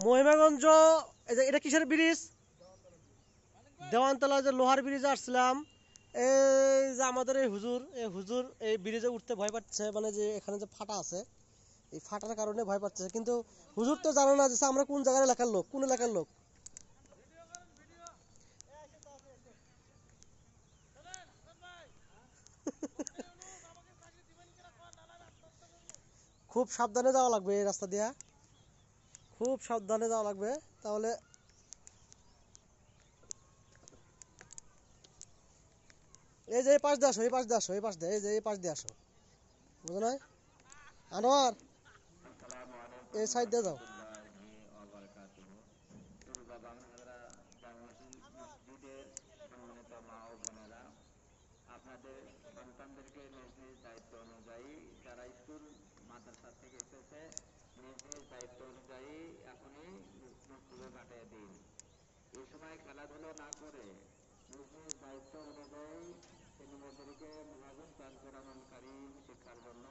মহিমাগঞ্জ এটা কিসের ব্রিজ? দেওয়ানতলা যে লোহার ব্রিজে আসছিলাম। এই যে আমাদের এই হুজুর এই ব্রিজে উঠতে ভয় পাচ্ছে, মানে যে এখানে যে ফাটা আছে এই ফাটার কারণে ভয় পাচ্ছে। কিন্তু হুজুর তো জানো না যে আমরা কোন জায়গার এলাকার লোক, কোন এলাকার লোক। খুব সাবধানে যাওয়া লাগবে এই রাস্তা দিয়া, খুব সাবধানে যাওয়া লাগবে। তাহলে এই যে এই পাশ দিয়ে আসো, এই পাশ দিয়ে আসো, এই পাশ দিয়ে, এই যে এই পাশ দিয়ে আসো, বুঝো না? আনোয়ার এই সাইড দিয়ে যাও। আপনাদের সন্তানদেরকে নিজ নিজ দায়িত্ব অনুযায়ী, যারা স্কুল মাদ্রাসা থেকে এসেছে, নিজ নিজ দায়িত্ব অনুযায়ী এখনই মুখগুলো কাটিয়ে দিন। এই সময় খেলাধুলো না করে নিজ নিজ দায়িত্ব অনুযায়ী ছেলেমেয়েদেরকে মহাগুণ পান করানোকারী শিক্ষার জন্য